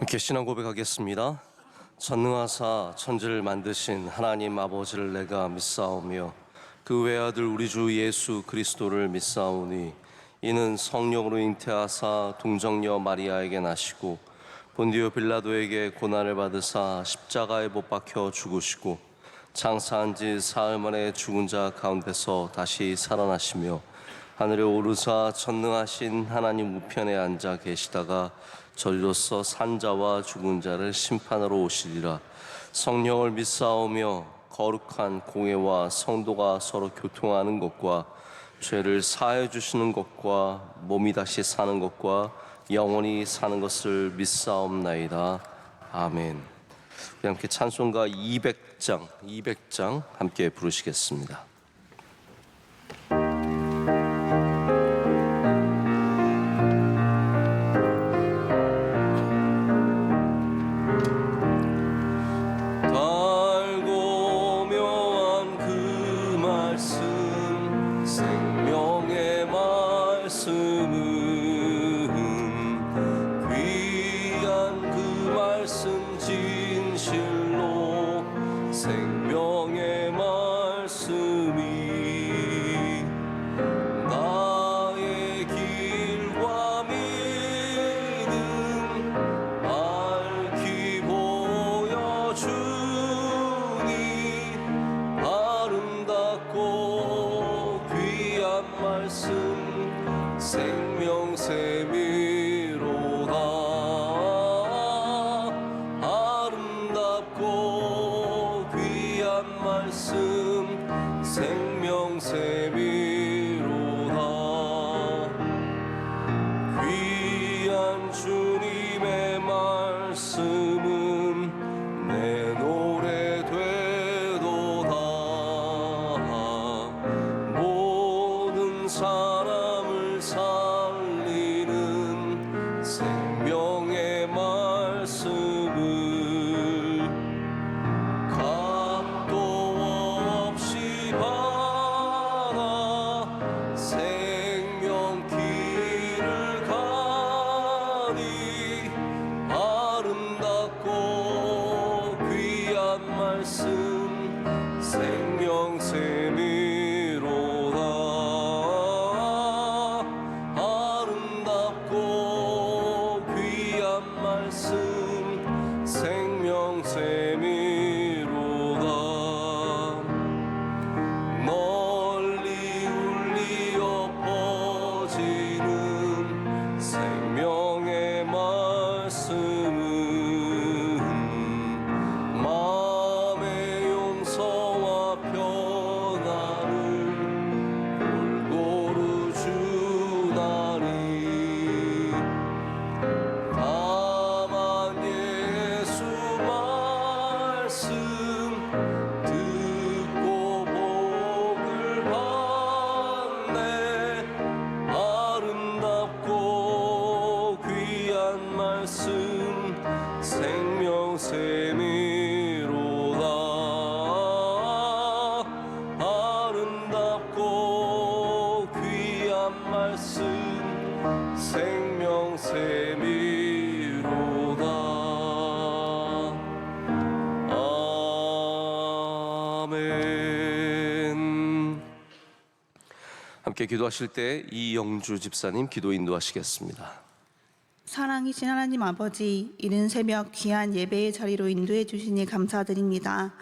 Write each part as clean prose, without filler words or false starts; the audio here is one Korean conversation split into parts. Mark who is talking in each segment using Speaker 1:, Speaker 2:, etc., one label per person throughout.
Speaker 1: 함께 신앙 고백하겠습니다. 전능하사 천지를 만드신 하나님 아버지를 내가 믿사오며 그 외아들 우리 주 예수 그리스도를 믿사오니 이는 성령으로 잉태하사 동정녀 마리아에게 나시고 본디오 빌라도에게 고난을 받으사 십자가에 못 박혀 죽으시고 장사한 지 사흘 만에 죽은 자 가운데서 다시 살아나시며 하늘에 오르사 전능하신 하나님 우편에 앉아 계시다가 저리로서 산자와 죽은 자를 심판하러 오시리라. 성령을 믿사오며 거룩한 공회와 성도가 서로 교통하는 것과 죄를 사해 주시는 것과 몸이 다시 사는 것과 영원히 사는 것을 믿사옵나이다. 아멘. 우리 함께 찬송가 200장 함께 부르시겠습니다.
Speaker 2: 생명의 말씀이 나의 길과 믿음 밝히 보여주니 아름답고 귀한 말씀 생명샘이로다. 아름답고 귀한 말씀 생명샘이로다. 귀한 주님의 말씀은 내 노래 되도다. 모든 사람을 살리는 생명의 말씀을 생명샘이로다. 아름답고 귀한 말씀 생명샘이로다. 널리 울리어 퍼지는 생명의 말씀은 생명샘이로다. 아름답고 귀한 말씀 생명샘이로다. 아멘.
Speaker 1: 함께 기도하실 때 이영주 집사님 기도 인도하시겠습니다.
Speaker 3: 사랑이신 하나님 아버지, 이른 새벽 귀한 예배의 자리로 인도해 주시니 감사드립니다.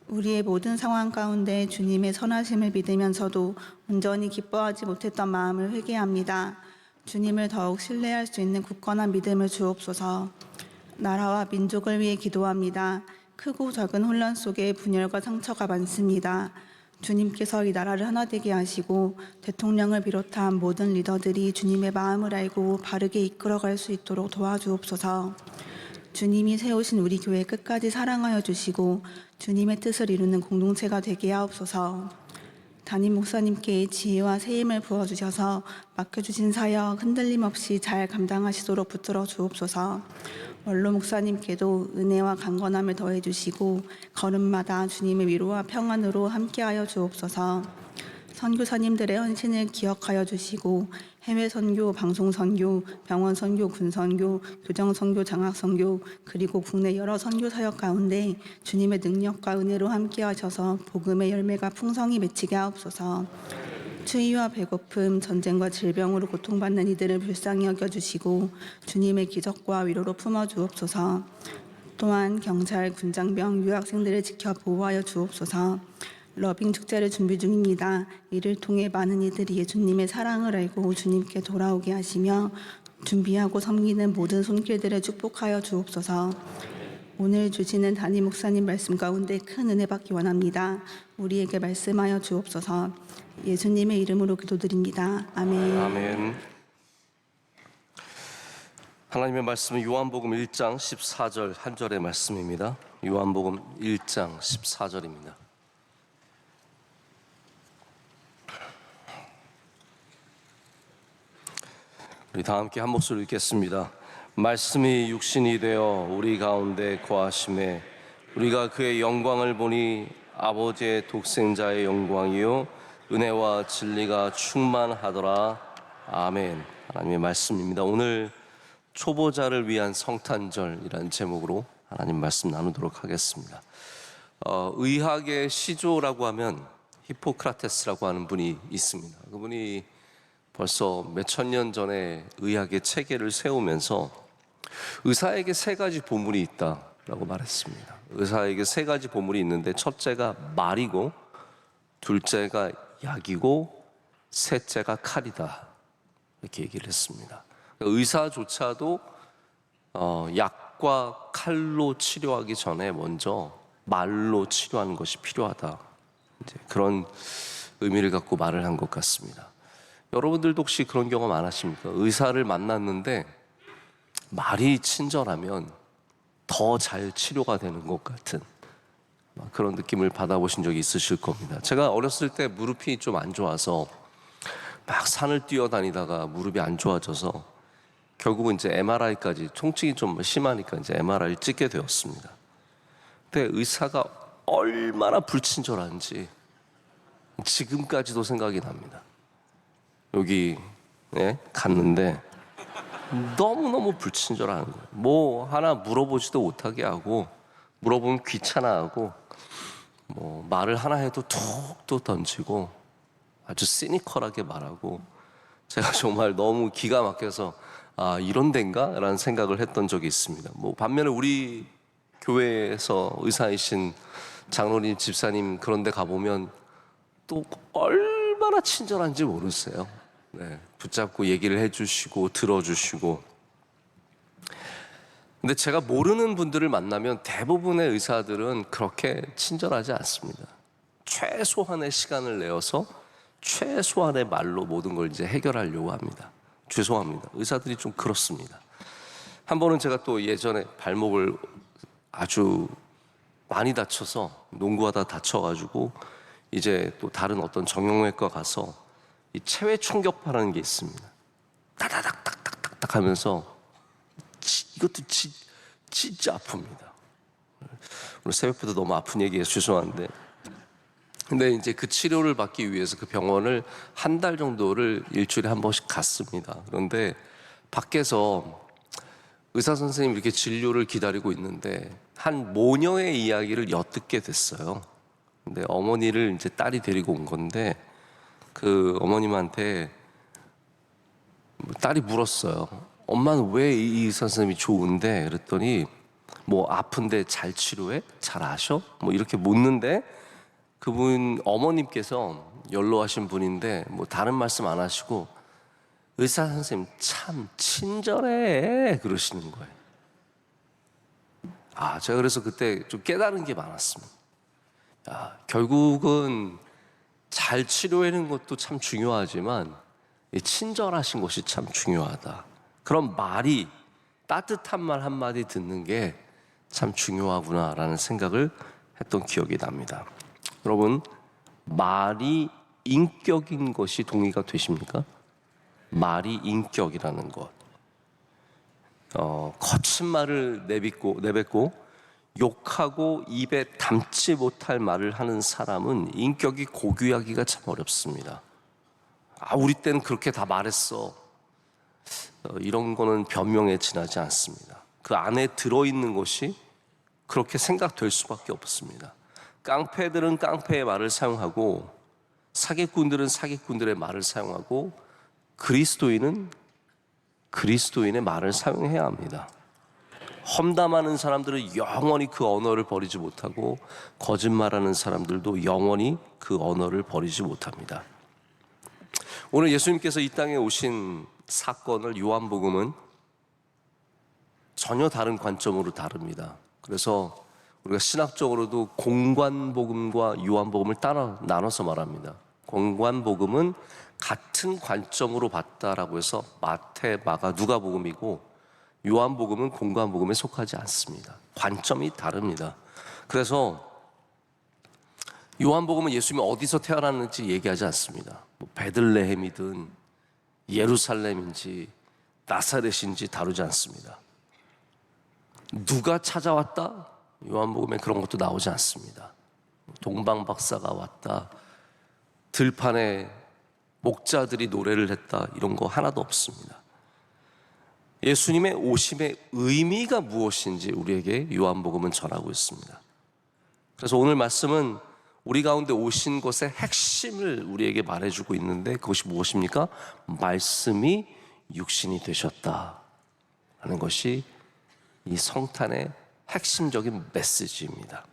Speaker 3: 우리의 모든 상황 가운데 주님의 선하심을 믿으면서도 온전히 기뻐하지 못했던 마음을 회개합니다. 주님을 더욱 신뢰할 수 있는 굳건한 믿음을 주옵소서. 나라와 민족을 위해 기도합니다. 크고 작은 혼란 속에 분열과 상처가 많습니다. 주님께서 이 나라를 하나 되게 하시고 대통령을 비롯한 모든 리더들이 주님의 마음을 알고 바르게 이끌어갈 수 있도록 도와주옵소서. 주님이 세우신 우리 교회 끝까지 사랑하여 주시고 주님의 뜻을 이루는 공동체가 되게 하옵소서. 담임 목사님께 지혜와 세임을 부어주셔서 맡겨주신 사역 흔들림 없이 잘 감당하시도록 붙들어 주옵소서. 원로 목사님께도 은혜와 강건함을 더해 주시고 걸음마다 주님의 위로와 평안으로 함께하여 주옵소서. 선교사님들의 헌신을 기억하여 주시고 해외 선교, 방송 선교, 병원 선교, 군 선교, 교정 선교, 장학 선교, 그리고 국내 여러 선교 사역 가운데 주님의 능력과 은혜로 함께 하셔서 복음의 열매가 풍성히 맺히게 하옵소서. 추위와 배고픔, 전쟁과 질병으로 고통받는 이들을 불쌍히 여겨주시고 주님의 기적과 위로로 품어주옵소서. 또한 경찰, 군장병, 유학생들을 지켜 보호하여 주옵소서. 러빙 축제를 준비 중입니다. 이를 통해 많은 이들이 예수님의 사랑을 알고 주님께 돌아오게 하시며 준비하고 섬기는 모든 손길들을 축복하여 주옵소서. 오늘 주시는 담임 목사님 말씀 가운데 큰 은혜 받기 원합니다. 우리에게 말씀하여 주옵소서. 예수님의 이름으로 기도드립니다. 아멘.
Speaker 1: 아멘. 하나님의 말씀은 요한복음 1장 14절 한 절의 말씀입니다. 요한복음 1장 14절입니다. 우리 다 함께 한 목소리 읽겠습니다. 말씀이 육신이 되어 우리 가운데 거하심에 우리가 그의 영광을 보니 아버지의 독생자의 영광이요 은혜와 진리가 충만하더라. 아멘. 하나님의 말씀입니다. 오늘 초보자를 위한 성탄절이라는 제목으로 하나님 말씀 나누도록 하겠습니다. 의학의 시조라고 하면 히포크라테스라고 하는 분이 있습니다. 그분이 벌써 몇천 년 전에 의학의 체계를 세우면서 의사에게 세 가지 보물이 있다라고 말했습니다. 의사에게 세 가지 보물이 있는데 첫째가 말이고, 둘째가 약이고, 셋째가 칼이다, 이렇게 얘기를 했습니다. 의사조차도 약과 칼로 치료하기 전에 먼저 말로 치료하는 것이 필요하다, 이제 그런 의미를 갖고 말을 한 것 같습니다. 여러분들도 혹시 그런 경험 안 하십니까? 의사를 만났는데 말이 친절하면 더 잘 치료가 되는 것 같은 그런 느낌을 받아보신 적이 있으실 겁니다. 제가 어렸을 때 무릎이 좀 안 좋아서 막 산을 뛰어다니다가 무릎이 안 좋아져서 결국은 이제 MRI까지, 통증이 좀 심하니까 이제 MRI를 찍게 되었습니다. 근데 의사가 얼마나 불친절한지 지금까지도 생각이 납니다. 여기 갔는데 너무너무 불친절한 거예요. 뭐 하나 물어보지도 못하게 하고, 물어보면 귀찮아하고, 뭐 말을 하나 해도 툭툭 던지고 아주 시니컬하게 말하고, 제가 정말 너무 기가 막혀서 아, 이런 데인가? 라는 생각을 했던 적이 있습니다. 뭐 반면에 우리 교회에서 의사이신 장로님, 집사님 그런 데 가보면 또 얼마나 친절한지 모르세요. 붙잡고 얘기를 해주시고 들어주시고. 근데 제가 모르는 분들을 만나면 대부분의 의사들은 그렇게 친절하지 않습니다. 최소한의 시간을 내어서 최소한의 말로 모든 걸 이제 해결하려고 합니다. 죄송합니다. 의사들이 좀 그렇습니다. 한 번은 제가 또 예전에 발목을 아주 많이 다쳐서, 농구하다 다쳐가지고 이제 또 다른 어떤 정형외과 가서 이 체외 충격파라는 게 있습니다. 따다닥닥닥닥닥 하면서 이것도 진짜 아픕니다. 오늘 새벽부터 너무 아픈 얘기해서 죄송한데, 근데 이제 그 치료를 받기 위해서 그 병원을 한 달 정도를 일주일에 한 번씩 갔습니다. 그런데 밖에서 의사 선생님이 이렇게 진료를 기다리고 있는데 한 모녀의 이야기를 엿듣게 됐어요. 근데 어머니를 이제 딸이 데리고 온 건데, 그 어머님한테 딸이 물었어요. 엄마는 왜 이 의사 선생님이 좋은데? 그랬더니 뭐 아픈데 잘 치료해? 잘 아셔? 뭐 이렇게 묻는데, 그분 어머님께서 연로하신 분인데 뭐 다른 말씀 안 하시고 의사 선생님 참 친절해 그러시는 거예요. 아, 제가 그래서 그때 좀 깨달은 게 많았습니다. 결국은 잘 치료하는 것도 참 중요하지만 친절하신 것이 참 중요하다. 그런 말이, 따뜻한 말 한마디 듣는 게 참 중요하구나라는 생각을 했던 기억이 납니다. 여러분, 말이 인격인 것이 동의가 되십니까? 말이 인격이라는 것. 거친 말을 내뱉고 욕하고 입에 담지 못할 말을 하는 사람은 인격이 고귀하기가 참 어렵습니다. 우리 때는 그렇게 다 말했어. 이런 거는 변명에 지나지 않습니다. 그 안에 들어있는 것이 그렇게 생각될 수밖에 없습니다. 깡패들은 깡패의 말을 사용하고 사기꾼들은 사기꾼들의 말을 사용하고 그리스도인은 그리스도인의 말을 사용해야 합니다. 험담하는 사람들은 영원히 그 언어를 버리지 못하고 거짓말하는 사람들도 영원히 그 언어를 버리지 못합니다. 오늘 예수님께서 이 땅에 오신 사건을 요한복음은 전혀 다른 관점으로 다룹니다. 그래서 우리가 신학적으로도 공관복음과 요한복음을 따라 나눠서 말합니다. 공관복음은 같은 관점으로 봤다라고 해서 마태, 마가, 누가복음이고 요한복음은 공관복음에 속하지 않습니다. 관점이 다릅니다. 그래서 요한복음은 예수님이 어디서 태어났는지 얘기하지 않습니다. 베들레헴이든 예루살렘인지 나사렛인지 다루지 않습니다. 누가 찾아왔다? 요한복음에 그런 것도 나오지 않습니다. 동방박사가 왔다, 들판에 목자들이 노래를 했다, 이런 거 하나도 없습니다. 예수님의 오심의 의미가 무엇인지 우리에게 요한복음은 전하고 있습니다. 그래서 오늘 말씀은 우리 가운데 오신 것의 핵심을 우리에게 말해주고 있는데 그것이 무엇입니까? 말씀이 육신이 되셨다 하는 것이 이 성탄의 핵심적인 메시지입니다.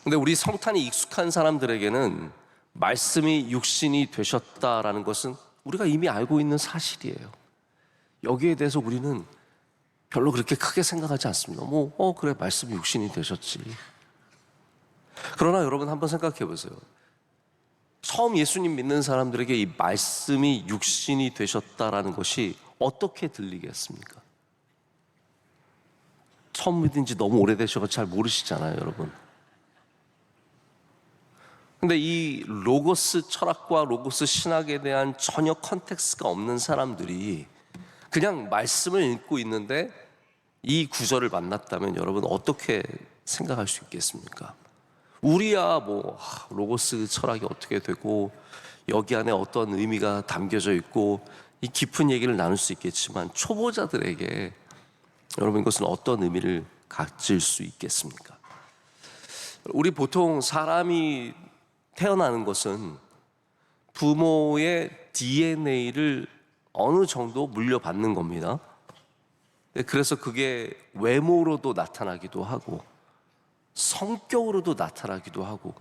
Speaker 1: 근데 우리 성탄이 익숙한 사람들에게는 말씀이 육신이 되셨다라는 것은 우리가 이미 알고 있는 사실이에요. 여기에 대해서 우리는 별로 그렇게 크게 생각하지 않습니다. 그래, 말씀이 육신이 되셨지. 그러나 여러분 한번 생각해 보세요. 처음 예수님 믿는 사람들에게 이 말씀이 육신이 되셨다라는 것이 어떻게 들리겠습니까? 처음 믿은 지 너무 오래되셔서 잘 모르시잖아요, 여러분. 근데 이 로고스 철학과 로고스 신학에 대한 전혀 컨텍스트가 없는 사람들이 그냥 말씀을 읽고 있는데 이 구절을 만났다면 여러분 어떻게 생각할 수 있겠습니까? 우리야 로고스 철학이 어떻게 되고 여기 안에 어떤 의미가 담겨져 있고 이 깊은 얘기를 나눌 수 있겠지만 초보자들에게 여러분 이것은 어떤 의미를 가질 수 있겠습니까? 우리 보통 사람이 태어나는 것은 부모의 DNA를 어느 정도 물려받는 겁니다. 그래서 그게 외모로도 나타나기도 하고 성격으로도 나타나기도 하고,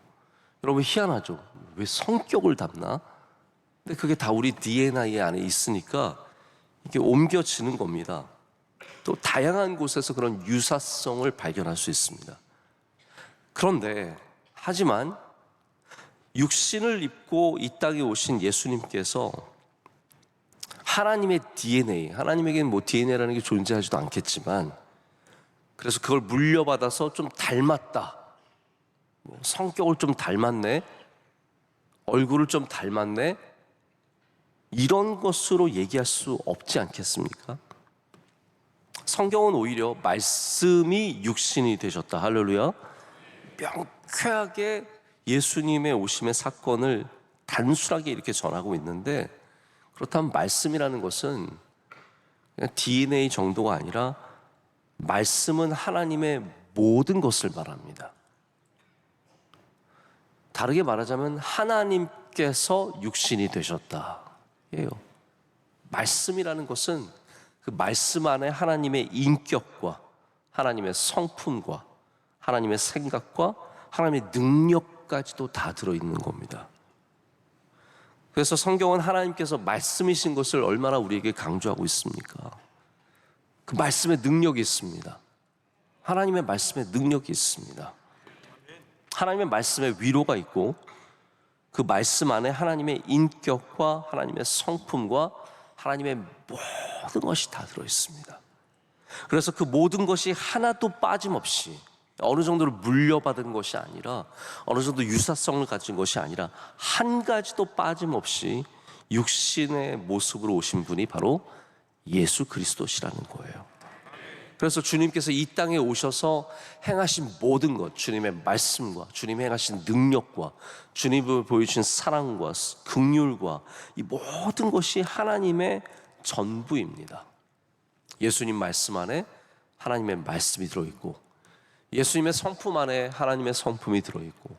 Speaker 1: 여러분 희한하죠? 왜 성격을 담나? 근데 그게 다 우리 DNA 안에 있으니까 이게 옮겨지는 겁니다. 또 다양한 곳에서 그런 유사성을 발견할 수 있습니다. 그런데 하지만 육신을 입고 이 땅에 오신 예수님께서 하나님의 DNA, 하나님에게는 DNA라는 게 존재하지도 않겠지만 그래서 그걸 물려받아서 좀 닮았다, 성격을 좀 닮았네, 얼굴을 좀 닮았네, 이런 것으로 얘기할 수 없지 않겠습니까? 성경은 오히려 말씀이 육신이 되셨다, 할렐루야, 명쾌하게 예수님의 오심의 사건을 단순하게 이렇게 전하고 있는데, 그렇다면 말씀이라는 것은 그냥 DNA 정도가 아니라 말씀은 하나님의 모든 것을 말합니다. 다르게 말하자면 하나님께서 육신이 되셨다 예요. 말씀이라는 것은 그 말씀 안에 하나님의 인격과 하나님의 성품과 하나님의 생각과 하나님의 능력까지도 다 들어있는 겁니다. 그래서 성경은 하나님께서 말씀이신 것을 얼마나 우리에게 강조하고 있습니까? 그 말씀에 능력이 있습니다. 하나님의 말씀에 능력이 있습니다. 하나님의 말씀에 위로가 있고 그 말씀 안에 하나님의 인격과 하나님의 성품과 하나님의 모든 것이 다 들어있습니다. 그래서 그 모든 것이 하나도 빠짐없이 어느 정도로 물려받은 것이 아니라 어느 정도 유사성을 가진 것이 아니라 한 가지도 빠짐없이 육신의 모습으로 오신 분이 바로 예수 그리스도시라는 거예요. 그래서 주님께서 이 땅에 오셔서 행하신 모든 것, 주님의 말씀과 주님이 행하신 능력과 주님을 보여주신 사랑과 긍휼과 이 모든 것이 하나님의 전부입니다. 예수님 말씀 안에 하나님의 말씀이 들어있고, 예수님의 성품 안에 하나님의 성품이 들어있고,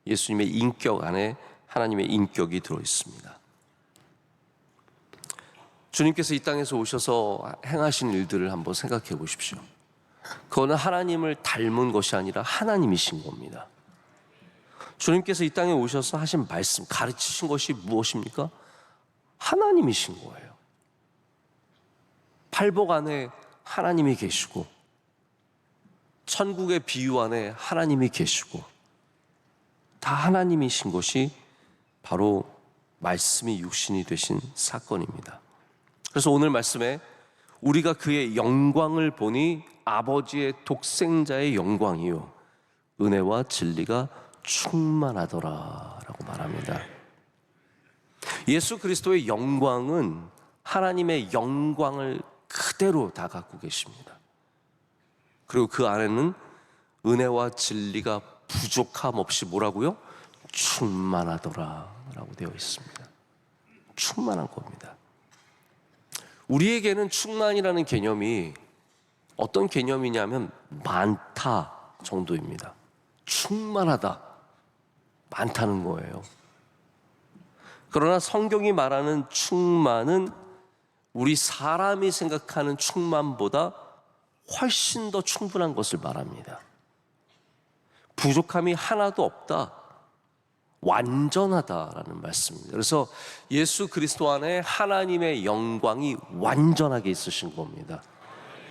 Speaker 1: 예수님의 인격 안에 하나님의 인격이 들어있습니다. 주님께서 이 땅에서 오셔서 행하신 일들을 한번 생각해 보십시오. 그거는 하나님을 닮은 것이 아니라 하나님이신 겁니다. 주님께서 이 땅에 오셔서 하신 말씀, 가르치신 것이 무엇입니까? 하나님이신 거예요. 팔복 안에 하나님이 계시고, 천국의 비유 안에 하나님이 계시고, 다 하나님이신 것이 바로 말씀이 육신이 되신 사건입니다. 그래서 오늘 말씀에 우리가 그의 영광을 보니 아버지의 독생자의 영광이요 은혜와 진리가 충만하더라 라고 말합니다. 예수 그리스도의 영광은 하나님의 영광을 그대로 다 갖고 계십니다. 그리고 그 안에는 은혜와 진리가 부족함 없이 뭐라고요? 충만하더라 라고 되어 있습니다. 충만한 겁니다. 우리에게는 충만이라는 개념이 어떤 개념이냐면 많다 정도입니다. 충만하다, 많다는 거예요. 그러나 성경이 말하는 충만은 우리 사람이 생각하는 충만보다 훨씬 더 충분한 것을 말합니다. 부족함이 하나도 없다, 완전하다라는 말씀입니다. 그래서 예수 그리스도 안에 하나님의 영광이 완전하게 있으신 겁니다.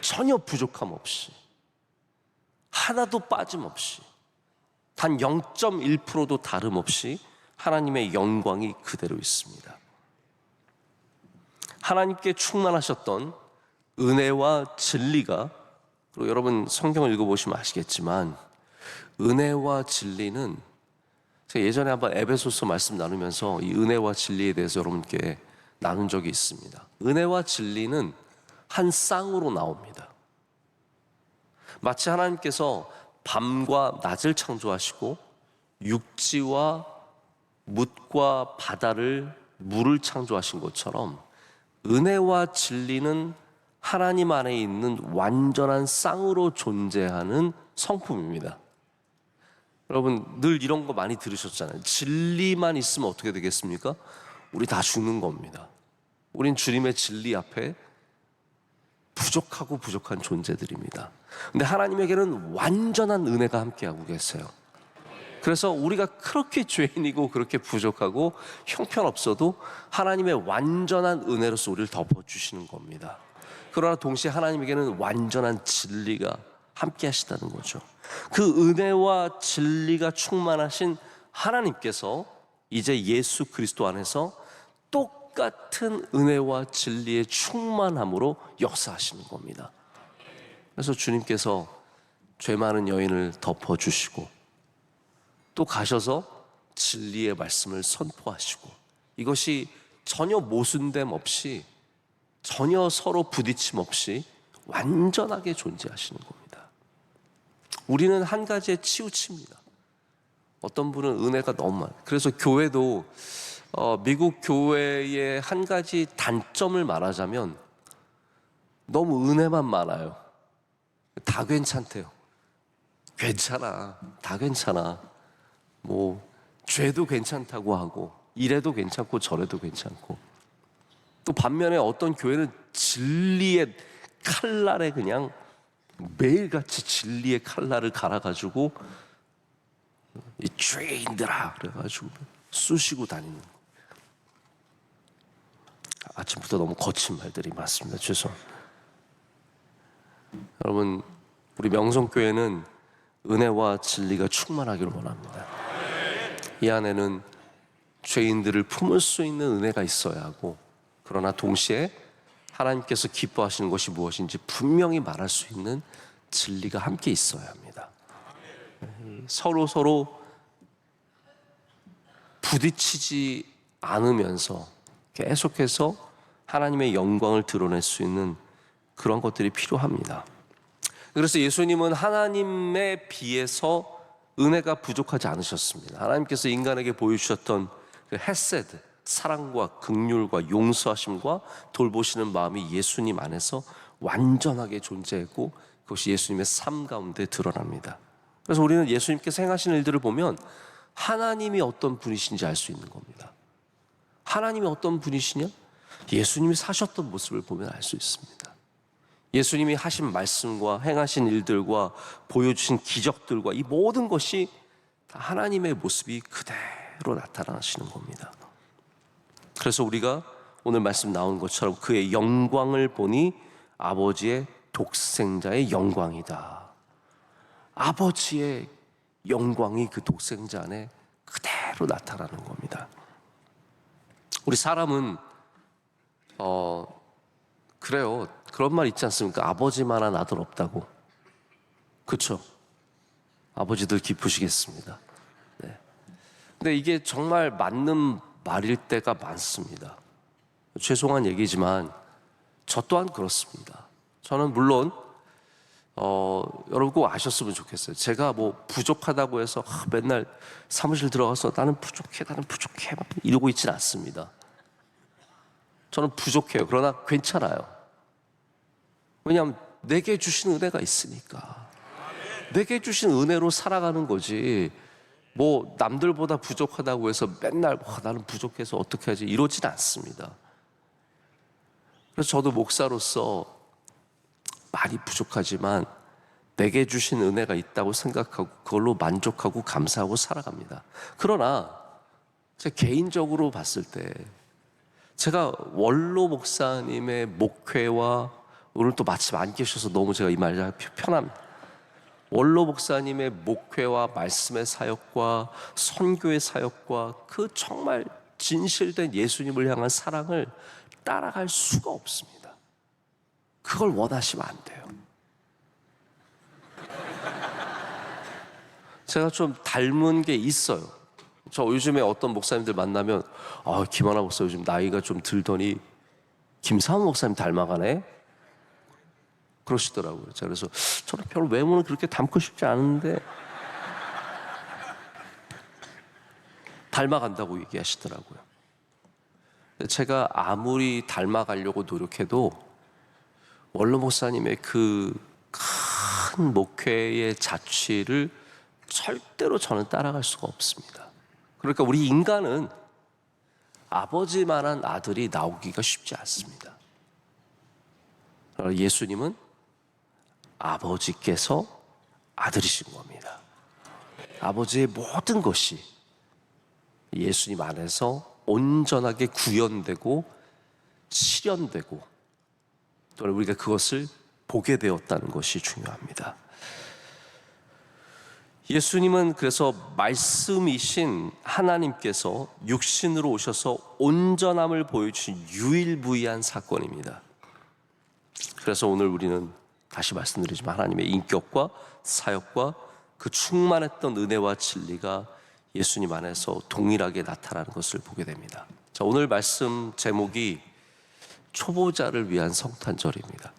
Speaker 1: 전혀 부족함 없이, 하나도 빠짐없이, 단 0.1%도 다름없이 하나님의 영광이 그대로 있습니다. 하나님께 충만하셨던 은혜와 진리가, 그리고 여러분 성경을 읽어보시면 아시겠지만 은혜와 진리는, 제가 예전에 한번 에베소서 말씀 나누면서 이 은혜와 진리에 대해서 여러분께 나눈 적이 있습니다. 은혜와 진리는 한 쌍으로 나옵니다. 마치 하나님께서 밤과 낮을 창조하시고 육지와 묻과 바다를, 물을 창조하신 것처럼 은혜와 진리는 하나님 안에 있는 완전한 쌍으로 존재하는 성품입니다. 여러분 늘 이런 거 많이 들으셨잖아요. 진리만 있으면 어떻게 되겠습니까? 우리 다 죽는 겁니다. 우린 주님의 진리 앞에 부족하고 부족한 존재들입니다. 근데 하나님에게는 완전한 은혜가 함께하고 계세요. 그래서 우리가 그렇게 죄인이고 그렇게 부족하고 형편없어도 하나님의 완전한 은혜로서 우리를 덮어주시는 겁니다. 그러나 동시에 하나님에게는 완전한 진리가 함께 하시다는 거죠. 그 은혜와 진리가 충만하신 하나님께서 이제 예수 그리스도 안에서 똑같은 은혜와 진리의 충만함으로 역사하시는 겁니다. 그래서 주님께서 죄 많은 여인을 덮어주시고 또 가셔서 진리의 말씀을 선포하시고, 이것이 전혀 모순됨 없이, 전혀 서로 부딪힘 없이 완전하게 존재하시는 겁니다. 우리는 한 가지에 치우칩니다. 어떤 분은 은혜가 너무 많아요. 그래서 교회도 미국 교회의 한 가지 단점을 말하자면 너무 은혜만 많아요. 다 괜찮대요. 괜찮아, 다 괜찮아. 뭐 죄도 괜찮다고 하고 이래도 괜찮고 저래도 괜찮고, 또 반면에 어떤 교회는 진리의 칼날에 그냥 매일같이 진리의 칼날을 갈아가지고 이 죄인들아 그래가지고 쑤시고 다니는 거예요. 아침부터 너무 거친 말들이 많습니다. 죄송합니다. 여러분, 우리 명성교회는 은혜와 진리가 충만하기를 원합니다. 이 안에는 죄인들을 품을 수 있는 은혜가 있어야 하고, 그러나 동시에 하나님께서 기뻐하시는 것이 무엇인지 분명히 말할 수 있는 진리가 함께 있어야 합니다. 서로 부딪히지 않으면서 계속해서 하나님의 영광을 드러낼 수 있는 그런 것들이 필요합니다. 그래서 예수님은 하나님에 비해서 은혜가 부족하지 않으셨습니다. 하나님께서 인간에게 보여주셨던 그 헤세드, 사랑과 긍휼과 용서하심과 돌보시는 마음이 예수님 안에서 완전하게 존재했고 그것이 예수님의 삶 가운데 드러납니다. 그래서 우리는 예수님께서 행하시는 일들을 보면 하나님이 어떤 분이신지 알 수 있는 겁니다. 하나님이 어떤 분이시냐? 예수님이 사셨던 모습을 보면 알 수 있습니다. 예수님이 하신 말씀과 행하신 일들과 보여주신 기적들과 이 모든 것이 다 하나님의 모습이 그대로 나타나시는 겁니다. 그래서 우리가 오늘 말씀 나온 것처럼 그의 영광을 보니 아버지의 독생자의 영광이다. 아버지의 영광이 그 독생자 안에 그대로 나타나는 겁니다. 우리 사람은 그래요. 그런 말 있지 않습니까? 아버지만한 아들 없다고. 그렇죠? 아버지들 기쁘시겠습니다. 네. 근데 이게 정말 맞는 말일 때가 많습니다. 죄송한 얘기지만 저 또한 그렇습니다. 저는 물론 여러분 꼭 아셨으면 좋겠어요. 제가 뭐 부족하다고 해서 맨날 사무실 들어가서 나는 부족해 막 이러고 있지는 않습니다. 저는 부족해요. 그러나 괜찮아요. 왜냐하면 내게 주신 은혜가 있으니까. 내게 주신 은혜로 살아가는 거지. 뭐 남들보다 부족하다고 해서 맨날 나는 부족해서 어떻게 하지 이러진 않습니다. 그래서 저도 목사로서 많이 부족하지만 내게 주신 은혜가 있다고 생각하고 그걸로 만족하고 감사하고 살아갑니다. 그러나 제가 개인적으로 봤을 때 제가 원로 목사님의 목회와 오늘 또 마침 안 계셔서 너무 제가 이 말이 편합니다. 원로 목사님의 목회와 말씀의 사역과 선교의 사역과 그 정말 진실된 예수님을 향한 사랑을 따라갈 수가 없습니다. 그걸 원하시면 안 돼요. 제가 좀 닮은 게 있어요. 저 요즘에 어떤 목사님들 만나면 김하나 목사 요즘 나이가 좀 들더니 김사훈 목사님 닮아가네? 그러시더라고요. 제가 그래서 저는 별로 외모는 그렇게 닮고 싶지 않은데 닮아간다고 얘기하시더라고요. 제가 아무리 닮아가려고 노력해도 원로 목사님의 그 큰 목회의 자취를 절대로 저는 따라갈 수가 없습니다. 그러니까 우리 인간은 아버지만한 아들이 나오기가 쉽지 않습니다. 예수님은 아버지께서 아들이신 겁니다. 아버지의 모든 것이 예수님 안에서 온전하게 구현되고 실현되고 또 우리가 그것을 보게 되었다는 것이 중요합니다. 예수님은 그래서 말씀이신 하나님께서 육신으로 오셔서 온전함을 보여주신 유일무이한 사건입니다. 그래서 오늘 우리는 다시 말씀드리지만 하나님의 인격과 사역과 그 충만했던 은혜와 진리가 예수님 안에서 동일하게 나타나는 것을 보게 됩니다. 자, 오늘 말씀 제목이 초보자를 위한 성탄절입니다.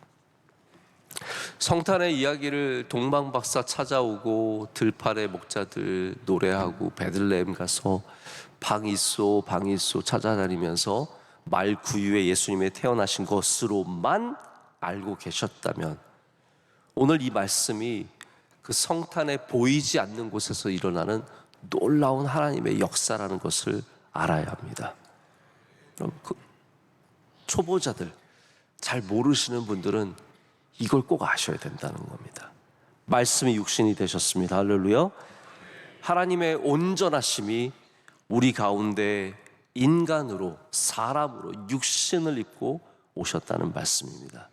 Speaker 1: 성탄의 이야기를 동방박사 찾아오고 들판의 목자들 노래하고 베들레헴 가서 방이쏘 찾아다니면서 말 구유에 예수님의 태어나신 것으로만 알고 계셨다면 오늘 이 말씀이 그 성탄에 보이지 않는 곳에서 일어나는 놀라운 하나님의 역사라는 것을 알아야 합니다. 그럼 그 초보자들, 잘 모르시는 분들은 이걸 꼭 아셔야 된다는 겁니다. 말씀이 육신이 되셨습니다. 할렐루야. 하나님의 온전하심이 우리 가운데 인간으로 사람으로 육신을 입고 오셨다는 말씀입니다.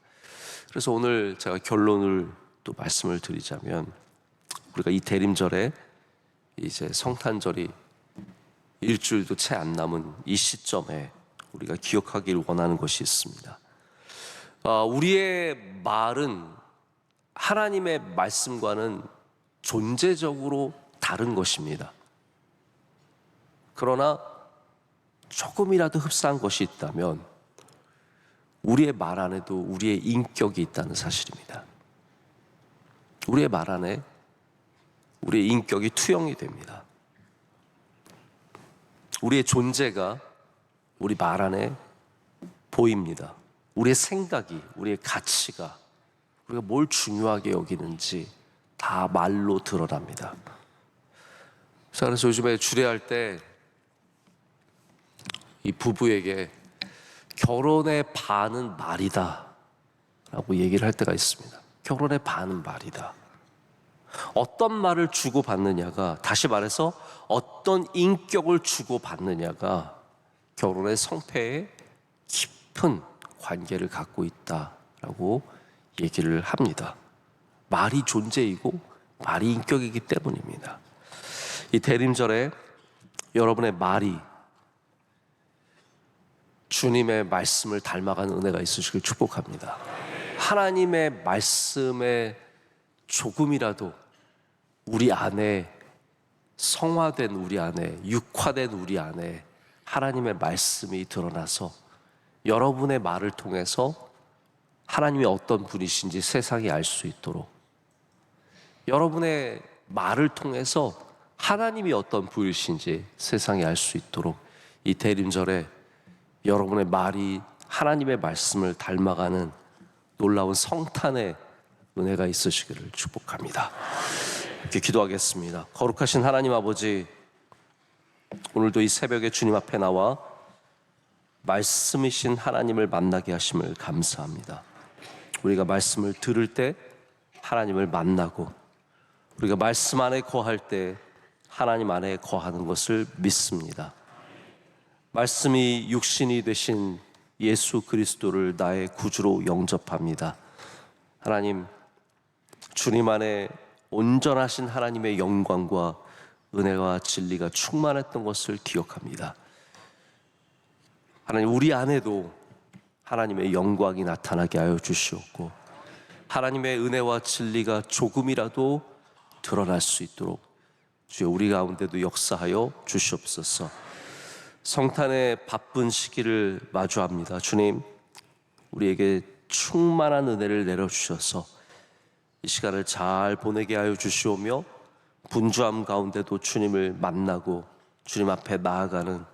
Speaker 1: 그래서 오늘 제가 결론을 또 말씀을 드리자면 우리가 이 대림절에 이제 성탄절이 일주일도 채 안 남은 이 시점에 우리가 기억하기를 원하는 것이 있습니다. 우리의 말은 하나님의 말씀과는 존재적으로 다른 것입니다. 그러나 조금이라도 흡사한 것이 있다면 우리의 말 안에도 우리의 인격이 있다는 사실입니다. 우리의 말 안에 우리의 인격이 투영이 됩니다. 우리의 존재가 우리 말 안에 보입니다. 우리의 생각이, 우리의 가치가, 우리가 뭘 중요하게 여기는지 다 말로 드러납니다. 그래서 요즘에 주례할 때 이 부부에게 결혼의 반은 말이다 라고 얘기를 할 때가 있습니다. 결혼의 반은 말이다. 어떤 말을 주고받느냐가, 다시 말해서 어떤 인격을 주고받느냐가 결혼의 성패에 깊은 관계를 갖고 있다라고 얘기를 합니다. 말이 존재이고 말이 인격이기 때문입니다. 이 대림절에 여러분의 말이 주님의 말씀을 닮아가는 은혜가 있으시길 축복합니다. 하나님의 말씀에 조금이라도 우리 안에 성화된, 우리 안에 육화된, 우리 안에 하나님의 말씀이 드러나서 여러분의 말을 통해서 하나님이 어떤 분이신지 세상이 알 수 있도록, 여러분의 말을 통해서 하나님이 어떤 분이신지 세상이 알 수 있도록 이 대림절에 여러분의 말이 하나님의 말씀을 닮아가는 놀라운 성탄의 은혜가 있으시기를 축복합니다. 이렇게 기도하겠습니다. 거룩하신 하나님 아버지, 오늘도 이 새벽에 주님 앞에 나와 말씀이신 하나님을 만나게 하심을 감사합니다. 우리가 말씀을 들을 때 하나님을 만나고, 우리가 말씀 안에 거할 때 하나님 안에 거하는 것을 믿습니다. 말씀이 육신이 되신 예수 그리스도를 나의 구주로 영접합니다. 하나님, 주님 안에 온전하신 하나님의 영광과 은혜와 진리가 충만했던 것을 기억합니다. 하나님, 우리 안에도 하나님의 영광이 나타나게 하여 주시옵고, 하나님의 은혜와 진리가 조금이라도 드러날 수 있도록 주여 우리 가운데도 역사하여 주시옵소서. 성탄의 바쁜 시기를 마주합니다. 주님, 우리에게 충만한 은혜를 내려주셔서 이 시간을 잘 보내게 하여 주시오며, 분주함 가운데도 주님을 만나고 주님 앞에 나아가는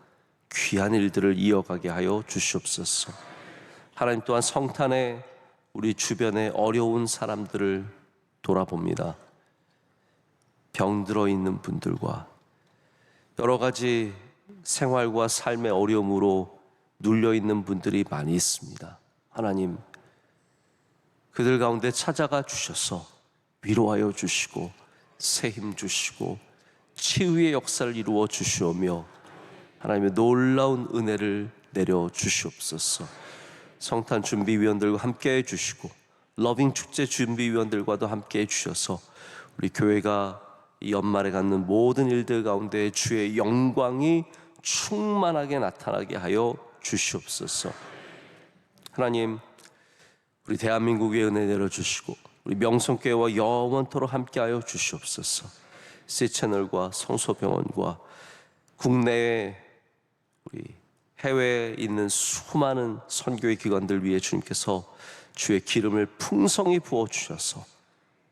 Speaker 1: 귀한 일들을 이어가게 하여 주시옵소서. 하나님, 또한 성탄에 우리 주변에 어려운 사람들을 돌아봅니다. 병들어 있는 분들과 여러 가지 생활과 삶의 어려움으로 눌려 있는 분들이 많이 있습니다. 하나님, 그들 가운데 찾아가 주셔서 위로하여 주시고 새 힘 주시고 치유의 역사를 이루어 주시오며, 하나님의 놀라운 은혜를 내려 주시옵소서. 성탄 준비위원들과 함께 해주시고 러빙 축제 준비위원들과도 함께 해주셔서 우리 교회가 이 연말에 갖는 모든 일들 가운데 주의 영광이 충만하게 나타나게 하여 주시옵소서. 하나님, 우리 대한민국 위에 은혜 내려주시고 우리 명성교회와 영원토록 함께하여 주시옵소서. C채널과 성소병원과 국내에 우리 해외에 있는 수많은 선교의 기관들 위해 주님께서 주의 기름을 풍성히 부어주셔서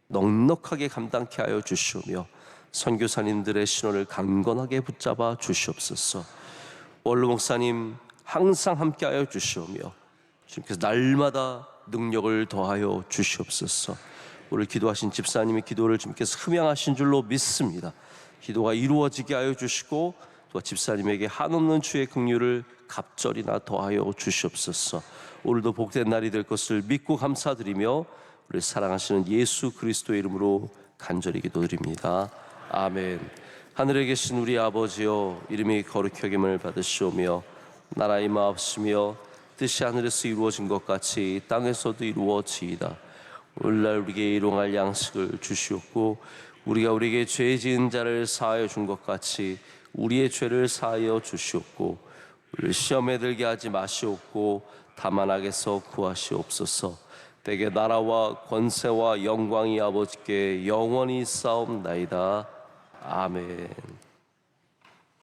Speaker 1: 넉넉하게 감당케 하여 주시오며, 선교사님들의 신원을 강건하게 붙잡아 주시옵소서. 원로 목사님 항상 함께하여 주시오며 주님께서 날마다 능력을 더하여 주시옵소서. 오늘 기도하신 집사님의 기도를 주님께서 흠양하신 줄로 믿습니다. 기도가 이루어지게 하여 주시고 또 집사님에게 한없는 주의 긍휼을 갑절이나 더하여 주시옵소서. 오늘도 복된 날이 될 것을 믿고 감사드리며 우리 사랑하시는 예수 그리스도의 이름으로 간절히 기도드립니다. 아멘. 하늘에 계신 우리 아버지여, 이름이 거룩히 여김을 받으시오며 나라의 마옵시며 뜻이 하늘에서 이루어진 것 같이 땅에서도 이루어지이다. 오늘날 우리에게 일용할 양식을 주시옵고, 우리가 우리에게 죄 지은 자를 사하여 준 것 같이 우리의 죄를 사하여 주시옵고, 우리를 시험에 들게 하지 마시옵고 다만 악에서 구하시옵소서. 대개 나라와 권세와 영광이 아버지께 영원히 싸움나이다. 아멘.